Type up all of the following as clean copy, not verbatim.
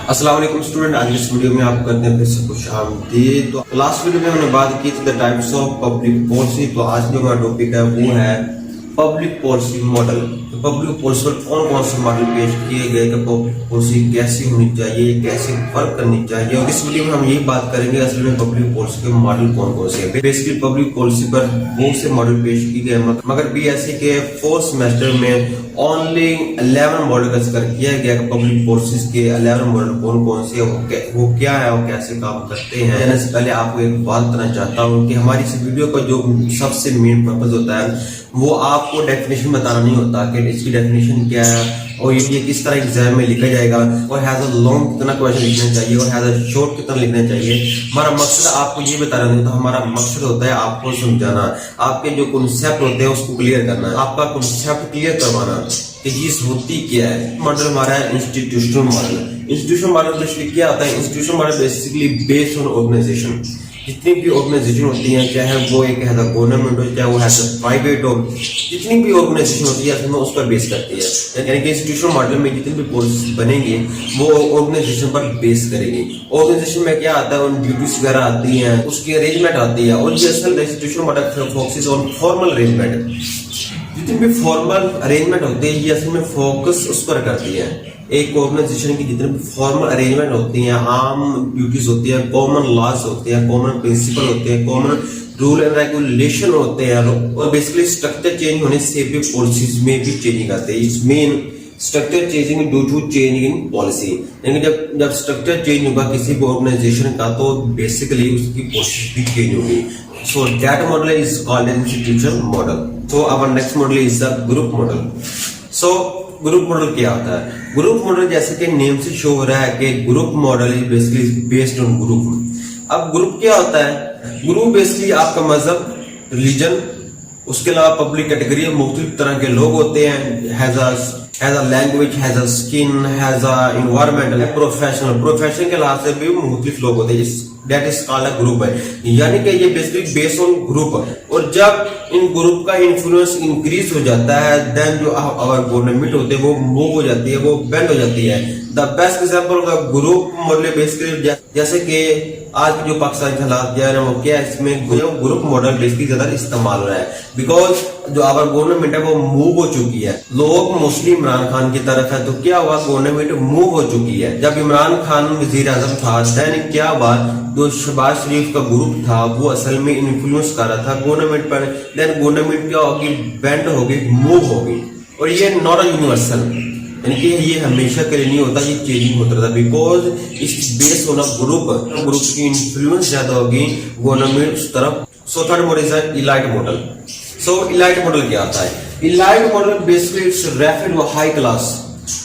अस्सलाम वालेकुम स्टूडेंट। आज इस वीडियो में आप करते हैं फिर से खुश आमदीद। तो लास्ट वीडियो में हमने बात की थी the types of public policy. तो आज जो हमारा टॉपिक है वो है पब्लिक पॉलिसी मॉडल। तो पब्लिक पॉलिसी पर कौन कौन से मॉडल पेश किए गए कि पब्लिक पॉलिसी कैसी होनी चाहिए, कैसे वर्क करनी चाहिए। और इस वीडियो में हम यही बात करेंगे असल में पब्लिक पॉलिसी के मॉडल कौन कौन से हैं। बेसिकली पब्लिक पॉलिसी पर बहुत से मॉडल पेश किए गए, मगर बीएससी के 4th सेमेस्टर में ओनली 11 मॉडल का जिक्र किया गया कि पब्लिक पॉलिसीज के 11 मॉडल कौन कौन से, वो क्या है और कैसे काम करते हैं। कहने से पहले आपको एक बात बताना चाहता हूँ कि हमारी इस वीडियो का जो सबसे मेन पर्पज होता है वो आपको डेफिनेशन बताना नहीं होता कि इसकी डेफिनेशन क्या है और ये किस तरह एग्जाम में लिखा जाएगा और हैज अ लॉन्ग कितना क्वेश्चन लिखना चाहिए और हैज अ शॉर्ट कितना लिखना चाहिए। हमारा मकसद आपको ये बताना नहीं होता, हमारा मकसद होता है आपको समझाना, आपके जो कॉन्सेप्ट होते हैं उसको क्लियर करना, आपका कॉन्सेप्ट क्लियर करवाना कि चीज होती क्या है। मॉडल हमारा है institutional model. Institutional model basically क्या होता है? Institutional model basically based on organisation. जितनी भी ऑर्गेनाइजेशन होती है, चाहे वो एक है गवर्नमेंट हो, चाहे वो है प्राइवेट हो, जितनी भी ऑर्गेनाइजेशन होती है असल में उस पर बेस करती है। यानी कि इंस्टीट्यूशनल मॉडल में जितनी भी पॉलिसी बनेंगी वो ऑर्गेनाइजेशन पर बेस करेगी। ऑर्गेनाइजेशन में क्या आता है, उन ड्यूटीज वगैरह आती हैं, उसकी अरेंजमेंट आती है और ये असल institutional model focus on formal arrangement. जितनी भी फॉर्मल अरेंजमेंट होती है ये असल में फोकस उस पर करती है। एक ऑर्गेनाइजेशन की जितने भी फॉर्मल अरेंजमेंट होती हैं, आम ड्यूटीज होती है, कॉमन लॉज होते हैं, कॉमन प्रिंसिपल होते हैं, कॉमन रूल एंड रेगुलेशन होते हैं और बेसिकली स्ट्रक्चर चेंज होने से भी पॉलिसीज में भी चेंजिंग आते हैं। It's mean structure changing due to change in policy. यानी जब स्ट्रक्चर चेंज होगा किसी भी ऑर्गेनाइजेशन का तो बेसिकली उसकी पॉलिसी भी चेंज होगी। So that model is called an institutional model. So our next model is the group model. So group model क्या होता है? ग्रुप मॉडल जैसे कि नेम से शो हो रहा है कि group model is basically based on group. अब ग्रुप क्या होता है? ग्रुप बेसिकली आपका मजहब, रिलीजन, उसके अलावा पब्लिक कैटेगरी, मुख्तलिफ तरह के लोग होते हैं, has a language, has a skin, has a environmental, profession के लिहाज से भी मुख्तलिफ लोग होते हैं। That is called a group है। यानी कि ये बेसिकली बेस्ड ऑन ग्रुप। और जब इन ग्रुप का इन्फ्लुएंस इंक्रीज हो जाता है देन जो आवर गवर्नमेंट होते हैं वो मूव हो जाती है, वो बेंड हो जाती है। द बेस्ट एग्जांपल का ग्रुप मॉडल बेसिकली जैसे कि आज के जो पाकिस्तान के हालात जा रहे हैं वो क्या है, इसमें ग्रुप मॉडल बेसिकली ज्यादा इस्तेमाल हो रहा है बिकॉज जो आवर गवर्नमेंट है वो मूव हो चुकी है। लोग मोस्टली इमरान खान की तरफ है, तो क्या हुआ, गवर्नमेंट मूव हो चुकी है। जब इमरान खान वजीर आजम था देन क्या हुआ, जो शहबाज शरीफ का ग्रुप था वो असल में इन्फ्लुएंस कर रहा था गवर्नमेंट पर। देन गवर्नमेंट क्या होगी, बेंड होगी, मूव होगी। और ये नॉट अ यूनिवर्सल, यानी कि ये हमेशा के लिए नहीं होता, ये चेंजिंग होता रहता because is base on group की इन्फ्लुएंस ज्यादा होगी गवर्नमेंट उस तरफ। So third model is elite model. So elite model क्या होता है? Elite model basically it's refer to high class.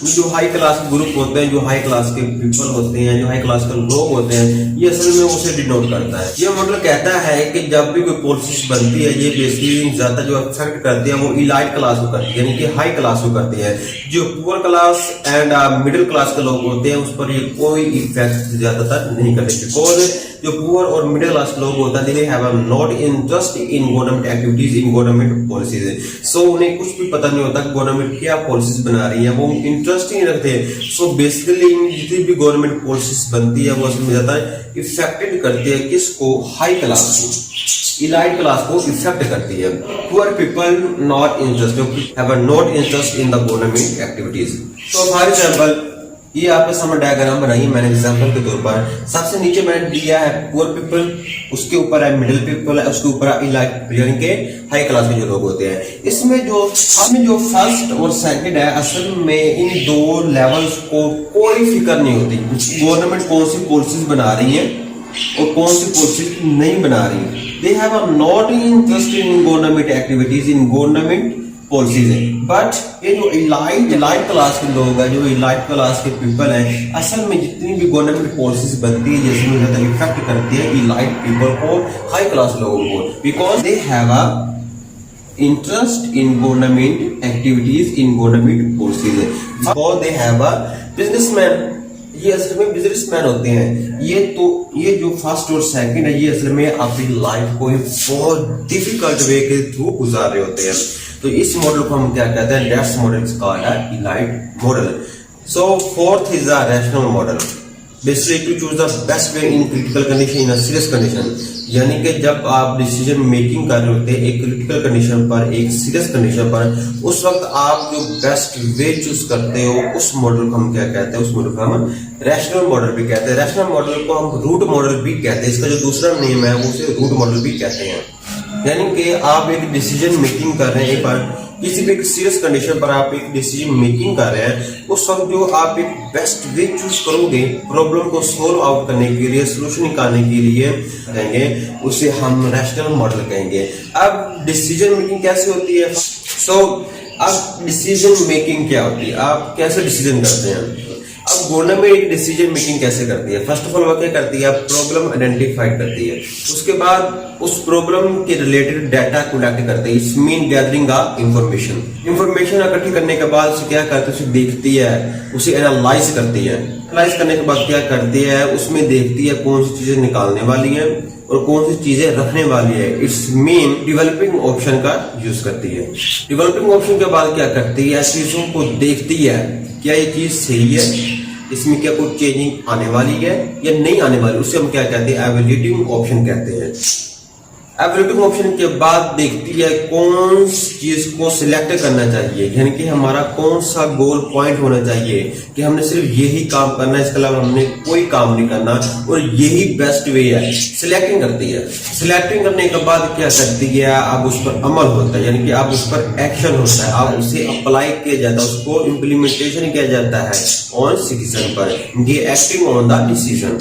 जो हाई क्लास के ग्रुप होते हैं, जो हाई क्लास के पीपल होते हैं, जो हाई क्लास के लोग होते हैं, ये असल में उसे डिनोट करता है। ये मॉडल कहता है कि जब भी कोई पॉलिसी बनती है ये बेसिकली ज्यादा जो अफेक्ट करती है वो इलाइट क्लास को करती है, यानी कि हाई क्लास को करती है। जो poor class and middle class के लोग होते हैं उस पर ये कोई इफेक्ट ज्यादातर नहीं करते बिकॉज जो पुअर और मिडिल क्लास लोग होता है they have not interest in government activities, in government policies. So उन्हें कुछ भी पता नहीं होता गवर्नमेंट क्या पॉलिसीज बना रही है, वो इंटरेस्ट ही नहीं रखते। सो बेसिकली जितनी भी गवर्नमेंट पॉलिसीज बनती है वो उसमें ज्यादा इफेक्टेड करती है किसको, हाई क्लास को, इलाइट क्लास को इफेक्ट करती है। Poor people not interested, have not interest in the government activities. तो फॉर एग्जांपल ये आपने समझ डायग्राम बनाई मैंने एग्जांपल के तौर पर। सबसे नीचे मैंने दिया है पुअर पीपल, उसके ऊपर है मिडिल पीपल है, उसके ऊपर है इलाइट यानी कि हाई क्लास के जो लोग होते हैं। इसमें जो फर्स्ट और सेकंड है असल में इन दो लेवल्स को कोई फिक्र नहीं होती गवर्नमेंट कौन सी पॉलिसीज बना रही है और कौन सी पॉलिसीज नहीं बना रही। दे have not interest in government activities, in government policies है। बट ये जो इलाइट क्लास के लोग हैं, जो इलाइट क्लास के पीपल हैं, असल में जितनी भी गवर्नमेंट पॉलिसीज बनती है जिसमें ज्यादा इफेक्ट करती है इलाइट पीपल को, हाई क्लास लोगों को, because they have a interest in government activities, in government policies, because they have a businessman. ये असल में बिजनेसमैन होते हैं। ये जो फर्स्ट और सेकंड है ये असल में अपनी लाइफ को बहुत डिफिकल्ट वे के थ्रू गुजार रहे होते हैं। तो इस मॉडल को हम क्या कहते हैं, that's model is called elite model. So fourth is a rational model. Basically to choose the best way in critical condition in a serious condition. यानी कि जब आप डिसीजन मेकिंग कर रहे होते हैं एक क्रिटिकल कंडीशन पर, एक सीरियस कंडीशन पर, उस वक्त आप जो बेस्ट वे चूज करते हो उस मॉडल को हम क्या कहते हैं, उस मॉडल को हम रैशनल मॉडल भी कहते हैं। रैशनल मॉडल को हम रूट मॉडल भी कहते हैं, इसका जो दूसरा नेम है वो उसे रूट मॉडल भी कहते हैं। यानी कि आप एक डिसीजन मेकिंग कर रहे हैं, एक बार किसी भी एक सीरियस कंडीशन पर आप एक डिसीजन मेकिंग कर रहे हैं, उस वक्त जो आप एक बेस्ट वे चूज करोगे प्रॉब्लम को सोल्व आउट करने के लिए, सोल्यूशन निकालने के लिए कहेंगे, उसे हम रैशनल मॉडल कहेंगे। अब डिसीजन मेकिंग कैसे होती है? अब डिसीजन मेकिंग क्या होती है, आप कैसे डिसीजन करते हैं? अब गवर्नमेंट एक डिसीजन मेकिंग कैसे करती है? फर्स्ट ऑफ ऑल वो क्या करती है, प्रॉब्लम आइडेंटिफाई करती है, उसके बाद उस प्रॉब्लम के रिलेटेड डाटा कलेक्ट करते हैं, it's mean gathering of information इकट्ठी करने के बाद उसे क्या करते है, उसे देखती है, उसे एनालाइज करती है, एनालाइज करने के बाद क्या करती है, उसमें देखती है कौन सी चीजें निकालने वाली है और कौन सी चीजें रखने वाली है, इट्स मीन डेवलपिंग ऑप्शन का यूज करती है। डेवलपिंग ऑप्शन के बाद क्या करती है, चीजों को देखती है, क्या ये चीज सही है, इसमें क्या कोई चेंजिंग आने वाली है या नहीं आने वाली, उसे हम क्या कहते हैं, एवेल्यूएटिंग ऑप्शन कहते हैं। एवेल्यूएटिंग ऑप्शन के बाद देखती है कौन सी चीज को सिलेक्ट करना चाहिए, यानी कि हमारा कौन सा गोल पॉइंट होना चाहिए कि हमने सिर्फ यही काम करना है, इसके अलावा हमने कोई काम नहीं करना और यही बेस्ट वे है, सिलेक्टिंग करती है। सिलेक्टिंग करने के बाद क्या करती है, अब उस पर अमल होता है, यानी कि अब उस पर एक्शन होता है, अब उसे अप्लाई किया जाता है, उसको इम्प्लीमेंटेशन किया जाता है ऑन सिटीजन पर, ये acting on the decision.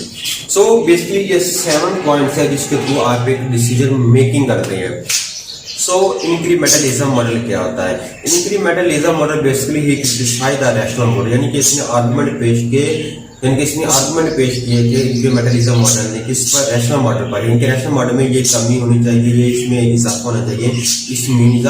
So basically ये 7 पॉइंट्स है जिसके थ्रू आप एक डिसीजन मेकिंग करते हैं। सो इंक्रीमेंटलिज्म मॉडल क्या होता है? इंक्रीमेंटलिज्म मॉडल बेसिकली ही डिसाइड द रैशनल मॉडल, यानी कि इसने आर्गुमेंट पेश किए कि इंक्रीमेंटलिज्म मॉडल ने किस पर, रैशनल मॉडल पर, इनके रैशनल मॉडल में ये कमी होनी चाहिए, ये इसमें इजाफा होना चाहिए, is mean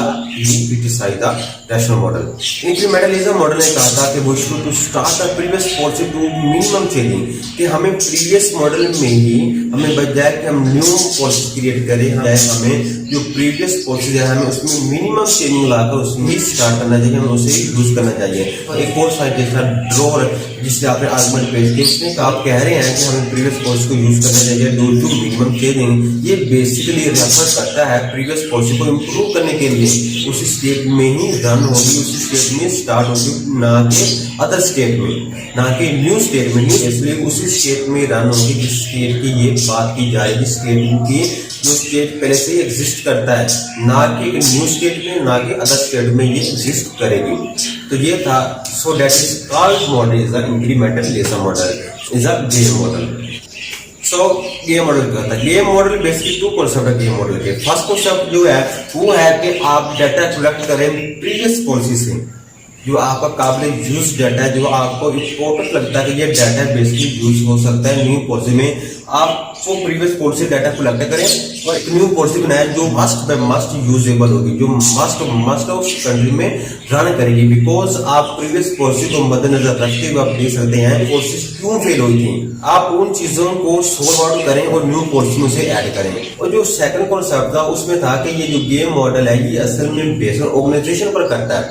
criticize the rational model. Incrementalism model ने कहा था कि वो should to start the previous policy to minimum changing, कि हमें प्रीवियस मॉडल में ही हमें बजाय कि हम न्यू पॉलिसी क्रिएट करें, हमें जो प्रीवियस पॉलिसी है हमें उसमें मिनिमम चेंजिंग लाकर उसमें स्टार्ट करना चाहिए, हमें उसे यूज करना चाहिए। एक और साइड ड्रॉर जिससे आपने आर्गुमेंट पेश किया, उसमें आप कह रहे हैं कि हमें प्रीवियस पॉलिसी को यूज करना चाहिए, डू टू मिनिमम चेंजिंग, ये बेसिकली रेफर करता है प्रीवियस पॉलिसी को इम्प्रूव करने के लिए उसी स्टेट में ही रन होगी, उसी स्टेट में स्टार्ट होगी, ना कि अदर स्टेट में, ना कि न्यू स्टेट में, इसलिए उसी स्टेट में रन होगी जिस स्टेट की ये बात की जाएगी, स्टेट की जो स्टेट पहले से ही एग्जिस्ट करता है, ना कि न्यू स्टेट में, ना कि अदर स्टेट में ये एग्जिस्ट करेगी। तो ये था, so that is called model is the incrementalism model, is a game model. So game model क्या होता है? गेम मॉडल बेसिकली 2 कॉन्सेप्ट है गेम मॉडल के। फर्स्ट कॉन्सेप्ट जो है वो है कि आप डाटा कलेक्ट करें प्रीवियस पॉलिसी से, जो आपका काबिल यूज डाटा है, जो आपको इम्पोर्टेंट लगता है कि ये डाटा बेसिकली यूज हो सकता है न्यू पॉलिसी में, आपको प्रीवियस पॉलिसी डाटा कलेक्ट करें और एक न्यू पॉलिसी बनाए जो मस्ट यूजेबल होगी, जो मस्ट उस कंट्री में रन करेगी, बिकॉज आप प्रीवियस पॉलिसी को मद्देनजर रखते हुए आप देख सकते हैं पॉलिसी क्यों फेल हुई थी, आप उन चीजों को सोल्व आउट करें और न्यू पॉलिसी में से ऐड करें। और जो सेकंड कॉन्सेप्ट था उसमें था कि ये जो गेम मॉडल है ये असल में बेस्ड ऑर्गेनाइजेशन पर करता है,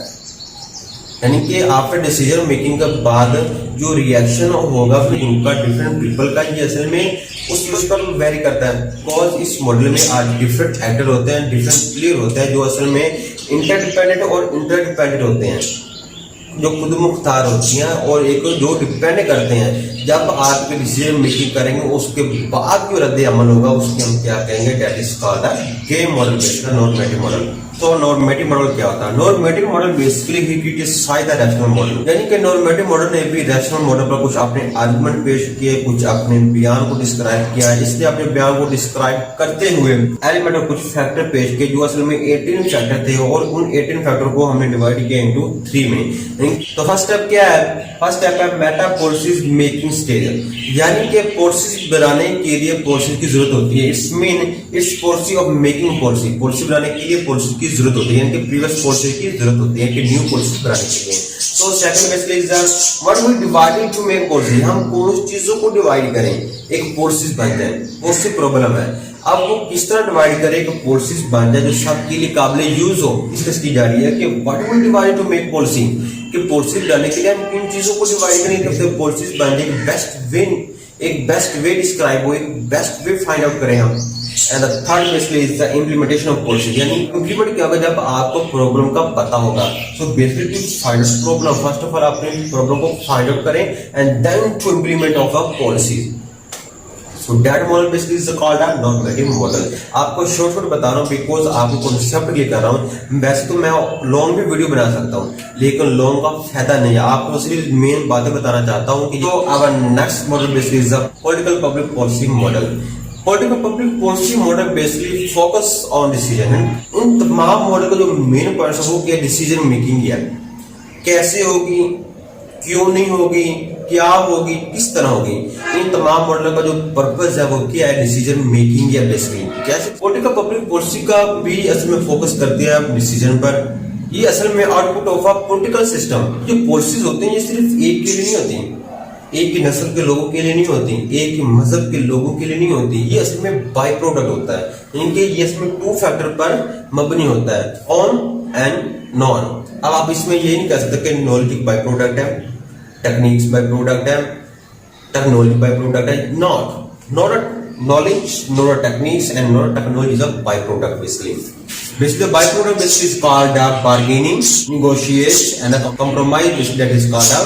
यानी कि आफ्टर डिसीजन मेकिंग के बाद जो रिएक्शन होगा उनका डिफरेंट पीपल का, ये असल में उस चीज पर वेरी करता है, बिकॉज इस मॉडल में आज डिफरेंट एक्टर होते हैं, डिफरेंट प्लेयर होते हैं, जो असल में इंटरडिपेंडेंट और इंटरडिपेंडेंट होते हैं, जो खुद मुख्तार होती हैं और एक जो डिपेंड करते हैं। जब आप डिसीजन मेकिंग करेंगे उसके बाद जो रद्द अमल होगा उसके हम क्या कहेंगे, that is called the game model based normative model. तो नॉर्मेटिव मॉडल क्या होता है? Normative model basically he criticise the rational model, यानी कि नॉर्मेटिव मॉडल ने भी रैशनल मॉडल पर कुछ अपने आर्गुमेंट पेश किए, कुछ अपने बयान को डिस्क्राइब किया, इसलिए अपने बयान को डिस्क्राइब करते हुए एलिमेंट और कुछ फैक्टर पेश किए जो असल में 18 फैक्टर थे और उन 18 फैक्टर को हमने डिवाइड किया इनटू 3 में। तो फर्स्ट स्टेप क्या है? फर्स्ट स्टेप है मेटा पॉलिसीज मेकिंग स्टेज, यानी कि पॉलिसीज बनाने के लिए पॉलिसी की जरूरत होती है, it's mean it's policy of making policy, policy बनाने के लिए पॉलिसी की जरूरत होती है, यानी कि प्रीवियस पॉलिसी की जरूरत होती है कि न्यू पॉलिसी बनाने के लिए। So second basically is what we divide to make policy, हम कौन चीजों को डिवाइड करें एक पॉलिसी बन जाए, वो सी प्रॉब्लम है। अब वो किस तरह डिवाइड करें कि पॉलिसी बन जाए जो सबके लिए काबिल यूज हो, डिस्कस की जा रही है कि what we divide to make policy, कि पॉलिसी बनाने के लिए हम किन चीजों को डिवाइड करें तब तक पॉलिसी बन जाए बेस्ट वे एक बेस्ट वे डिस्क्राइब हो, एक बेस्ट वे फाइंड आउट करें हम। And the third basically is the implementation of policy, यानी इम्प्लीमेंट क्या होगा जब आपको प्रॉब्लम का पता होगा। So basically to find problem, first of all आपने प्रॉब्लम को फाइंड आउट करें and then to implement of a policy. So that model basically is called a normative model. आपको शॉर्ट शॉर्ट बता रहा हूँ बिकॉज आपको कॉन्सेप्ट क्लियर कर रहा हूँ। वैसे तो मैं लॉन्ग भी वीडियो बना सकता हूँ, लेकिन लॉन्ग का फायदा नहीं है। आपको सिर्फ मेन बातें बताना चाहता हूँ कि जो our next model basically is the political public policy model. Political public policy model basically focus on decision. उन तमाम मॉडल का जो मेन पॉइंट है वो क्या, डिसीजन मेकिंग है। कैसे होगी, क्यों नहीं होगी, क्या होगी, किस तरह होगी, इन तमाम मॉडल का जो पर्पस है वो क्या है, डिसीजन मेकिंग है बेसिकली। कैसे पॉलिटिकल पब्लिक पॉलिसी का भी असल में फोकस करती है डिसीजन पर। ये असल में output of a political system. जो पॉलिसीज होती हैं ये सिर्फ एक के लिए नहीं होती, एक ही नस्ल के लोगों के लिए नहीं होती, एक ही मजहब के लोगों के लिए नहीं होती। ये असल में बाई प्रोडक्ट होता है, इनके ये इसमें टू फैक्टर पर मबनी होता है, ऑन एंड नॉन। अब आप इसमें ये नहीं कह सकते कि नॉलेज बाई प्रोडक्ट है, टेक्निक्स बाई प्रोडक्ट है, टेक्नोलॉजी बाई प्रोडक्ट है। Not knowledge, nor techniques, and nor technology is a byproduct basically. Basically, the byproduct basically is called a bargaining, negotiation, and a compromise. Basically, that is called a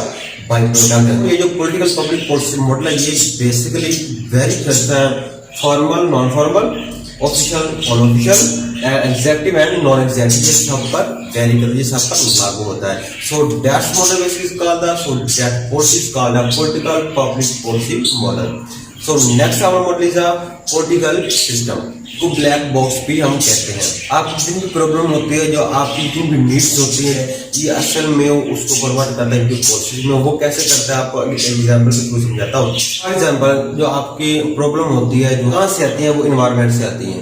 byproduct. ये जो political public policy model है ये basically vary करता है formal, non-formal, official, unofficial, executive and non-executive, ये सब पर vary करता है, ये सब पर लागू होता है. So that model basically is called the, so that policy is called a political public policy model. So next our model is a political system, को ब्लैक बॉक्स भी हम कहते हैं. आपकी जितनी भी प्रॉब्लम होती है, जो आपकी जितनी भी नीड्स होती है, ये असल में उसको कन्वर्ट करता है पॉलिसी में. वो कैसे करता है आपको एग्जाम्पल के थ्रू समझाता हूँ. फॉर एग्जाम्पल, जो आपकी प्रॉब्लम होती है जो कहाँ से आती है, वो इन्वायरमेंट से आती है.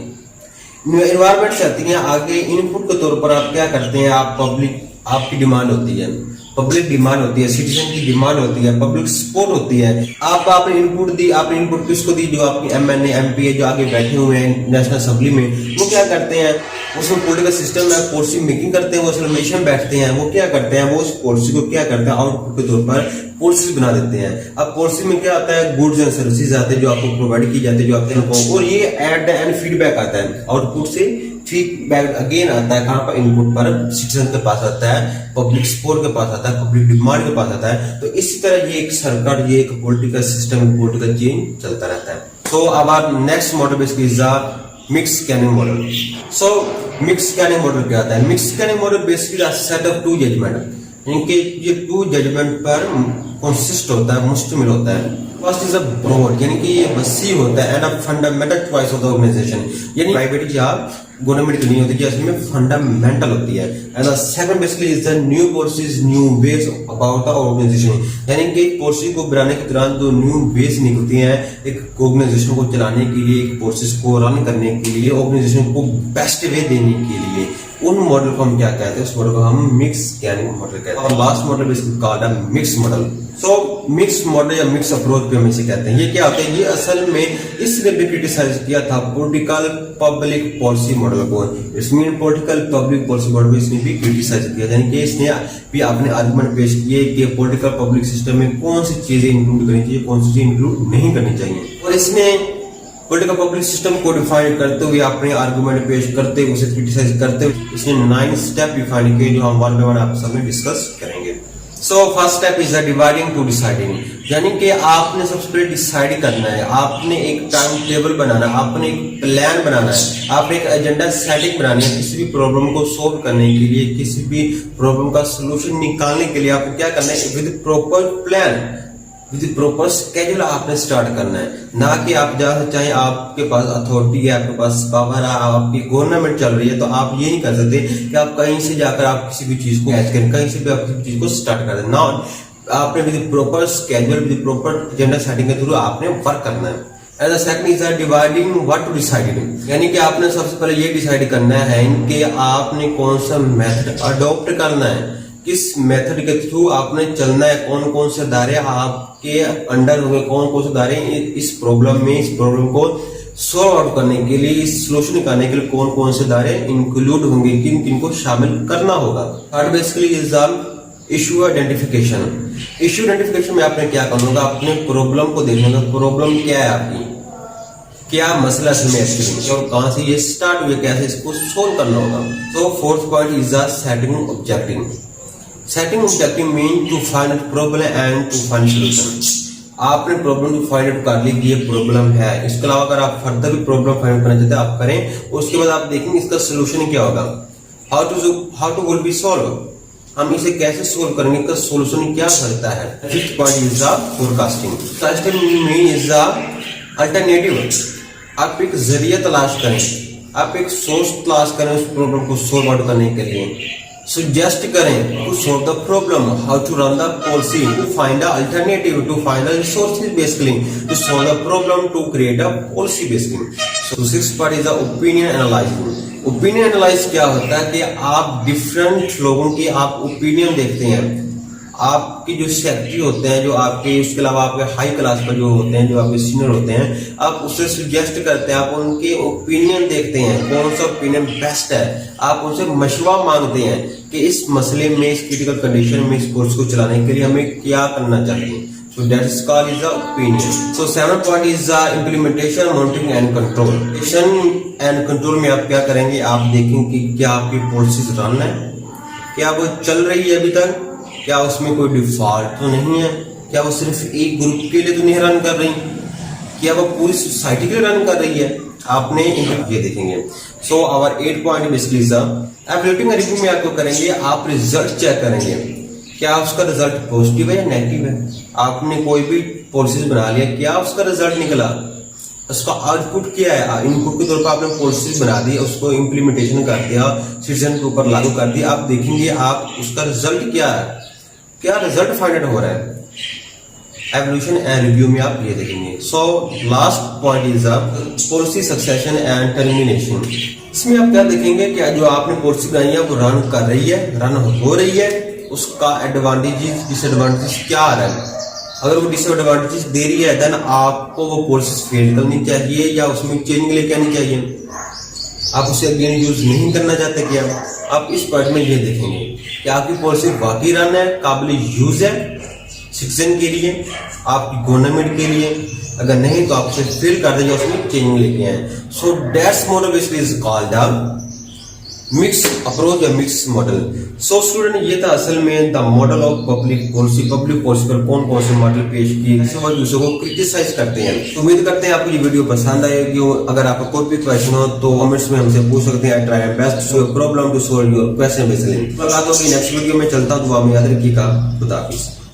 इन्वायरमेंट से आती है. आगे इनपुट के तौर पर आप क्या करते हैं, आप पब्लिक, आपकी डिमांड होती है, पब्लिक डिमांड होती है, सिटीजन की डिमांड होती है, पब्लिक सपोर्ट होती है. आपने इनपुट दी, आपने इनपुट किसको दी, जो आपके एमएनए एमपी है जो आगे बैठे हुए हैं नेशनल असेंबली में, वो क्या करते हैं, उसमें पॉलिटिकल सिस्टम में पॉलिसी मेकिंग करते हैं, वो असेंबली में बैठते हैं. वो क्या करते हैं, वो उस पॉलिसी को क्या करते हैं, आउटपुट के तौर पर पॉलिसी बना देते हैं. अब पॉलिसी में क्या आता है, गुड्स एंड सर्विसेज आते हैं जो आपको प्रोवाइड की जाती है, जो आपके लोगों, और ये एट द एंड फीडबैक आता है, आउटपुट से फीडबैक अगेन आता है. कहां पर, इनपुट पर सिटीजन के पास आता है, पब्लिक सपोर्ट के पास आता है, पब्लिक डिमांड के पास आता है. तो इसी तरह ये एक सरकार, ये एक पॉलिटिकल सिस्टम, पॉलिटिकल चेंज चलता रहता है. सो अब आप next model basically is the mix scanning model. So mix scanning model क्या आता है? Mix scanning model basically set of two judgment, इनके ये टू जजमेंट पर कंसिस्ट होता है, मुश्तमिल होता है. फर्स्ट इज अ ब्रॉड, यानी कि ये वसी होता है, and a fundamental choice of the organisation, यानी प्राइवेट या गवर्नमेंट की नहीं होती, जो इसमें फंडामेंटल होती है. And the second basically is the new policies, new ways about the organisation, यानी कि एक पॉलिसी को बनाने के दौरान जो न्यू वेज निकलती हैं एक ऑर्गेनाइजेशन को चलाने के लिए, एक प्रोसेस को रन करने के लिए, ऑर्गेनाइजेशन को बेस्ट वे देने के लिए, उन मॉडल को हम क्या कहते हैं, उस मॉडल को हम मिक्स स्कैनिंग मॉडल कहते हैं. और last model basically called a mix model. So mix model या मिक्स अप्रोच पे हम इसे कहते हैं. ये क्या होता है, ये असल में इसने भी क्रिटिसाइज किया था पॉलिटिकल पब्लिक पॉलिसी मॉडल को. इसमें पॉलिटिकल पब्लिक पॉलिसी मॉडल को इसने भी क्रिटिसाइज किया, यानी कि इसने भी अपने आर्गुमेंट पेश किए कि पॉलिटिकल पब्लिक सिस्टम में कौन सी चीजें इंक्लूड करनी चाहिए, कौन सी चीजें इंक्लूड नहीं करनी चाहिए. और इसने पॉलिटिकल पब्लिक सिस्टम को डिफाइन करते हुए, अपने आर्गुमेंट पेश करते हुए, उसे क्रिटिसाइज करते हुए इसने 9 स्टेप डिफाइन किए, जो हम वन बाय वन आपके सामने डिस्कस करेंगे. So first step is the dividing to deciding, यानी कि आपने सबसे पहले डिसाइड करना है, आपने एक टाइम टेबल बनाना है, आपने एक प्लान बनाना है, आपने एक एजेंडा सेटिंग बनानी है. किसी भी प्रॉब्लम को सोल्व करने के लिए, किसी भी प्रॉब्लम का सोल्यूशन निकालने के लिए आपको क्या करना है, with proper plan, with proper schedule आपने स्टार्ट करना है. ना कि आप जहाँ चाहे, आपके पास अथॉरिटी है, आपके पास पावर है, आपकी गवर्नमेंट चल रही है, तो आप ये नहीं कर सकते कि आप कहीं से जाकर आप किसी भी चीज को कैच करें, कहीं से भी आप किसी चीज को स्टार्ट कर दें. ना, आपने with proper schedule, with proper agenda setting के थ्रू आपने वर्क करना है. And the second is dividing what to deciding, यानी कि आपने सबसे पहले ये डिसाइड करना है कि आपने कौन सा मेथड अडॉप्ट करना है, किस मेथड के थ्रू आपने चलना है, कौन कौन से दायरे आपके अंडर होंगे, कौन कौन से दायरे इस प्रॉब्लम में, इस प्रॉब्लम को सॉल्व आउट करने के लिए, इस सोल्यूशन निकालने के लिए कौन कौन से दायरे इंक्लूड होंगे, किन किन को शामिल करना होगा. Third basically is the issue identification. Issue identification में आपने क्या करना होगा, अपने प्रॉब्लम को देखना होगा, प्रॉब्लम क्या है आपकी, क्या मसला में एक्चुअली और कहां से ये स्टार्ट हुए, कैसे इसको सोल्व करना होगा। तो fourth point is the setting objective. Setting objective mean to find problem and to find solution. आपने प्रॉब्लम को फाइंड आउट कर ली कि ये प्रॉब्लम है, इसके अलावा अगर आप फर्दर भी प्रॉब्लम फाइंड आउट करना चाहते हैं आप करें, उसके बाद आप देखेंगे इसका सोल्यूशन क्या होगा, how to will be solve, हम इसे कैसे सोल्व करेंगे, इसका सोल्यूशन क्या सकता है। Fifth point is the forecasting. Forecasting mean is the alternative. आप एक जरिया तलाश करें, आप एक सोर्स तलाश करें उस प्रॉब्लम को सोल्व आउट करने के लिए, suggest करें to solve the problem, how to run the policy, to find the alternative, to find the resources basically, to solve the problem, to create a policy basically. So sixth part is the opinion analysing. Opinion analyse क्या होता है कि आप different लोगों की आप opinion देखते हैं, आपकी जो सेक्रेटरी होते हैं, जो आपके उसके अलावा आपके हाई क्लास पर जो होते हैं, जो आपके सीनियर होते हैं, आप उससे सुजेस्ट करते हैं, आप उनके ओपिनियन देखते हैं, कौन सा ओपिनियन बेस्ट है, आप उनसे मशवरा मांगते हैं कि इस मसले में, इस क्रिटिकल कंडीशन में इस कोर्स को चलाने के लिए हमें क्या करना चाहिए। So that is called is the opinion. So seventh point is the implementation, monitoring and control. Implementation and control में आप क्या करेंगे, आप देखेंगे कि क्या आपकी पॉलिसीज रन है, क्या वो चल रही है अभी तक, क्या उसमें कोई डिफॉल्ट तो नहीं है, क्या वो सिर्फ एक ग्रुप के लिए तो नहीं रन कर रही, क्या वो पूरी सोसाइटी के लिए रन कर रही है, आपने ये देखेंगे। So our 8 point basically is evaluating review में आपको करेंगे, आप रिजल्ट चेक करेंगे, क्या उसका रिजल्ट पॉजिटिव है या नेगेटिव है। आपने कोई भी पॉलिसीज बना लिया, क्या उसका रिजल्ट निकला, उसका आउटपुट क्या है, इनपुट के तौर पर आपने पॉलिसीज बना दी, उसको इम्प्लीमेंटेशन कर दिया, सिटीजन के ऊपर लागू कर दिया, आप देखेंगे आप उसका रिजल्ट क्या है, क्या रिजल्ट फाइंड आउट हो रहा है। एवोल्यूशन एंड रिव्यू में आप ये देखेंगे। So last point is policy succession and termination. इसमें आप क्या देखेंगे कि जो आपने पॉलिसी बनाई है वो रन कर रही है, रन हो रही है, उसका एडवांटेजेस डिसएडवांटेजेस क्या आ रहा है। अगर वो डिसएडवांटेजेस दे रही है देन आपको वो पॉलिसी फेल करनी चाहिए या उसमें चेंजिंग लेके आनी चाहिए। आप उसे अगेन यूज नहीं करना चाहते क्या, आप इस पॉइंट में ये देखेंगे कि आपकी पॉलिसी वाकई रन है, काबिल यूज है सिटीजन के लिए, आपकी गवर्नमेंट के लिए, अगर नहीं तो आप उसे फेल कर देंगे, उसमें चेंजिंग लेके आए। So that's model basically is called the mix approach या मिक्स मॉडल। सो स्टूडेंट ये था असल में the model of public policy. Public policy पर कौन कौन से मॉडल पेश किए जिससे वो दूसरों को क्रिटिसाइज करते हैं। तो उम्मीद करते हैं आपको ये वीडियो पसंद आएगी। अगर आपका कोई भी क्वेश्चन हो तो कमेंट्स में हमसे पूछ सकते हैं। I try my best to problem to solve your question basically. मुलाकात होगी नेक्स्ट वीडियो में। चलता हूं, दुआ में याद रखिएगा। खुदा हाफिज़।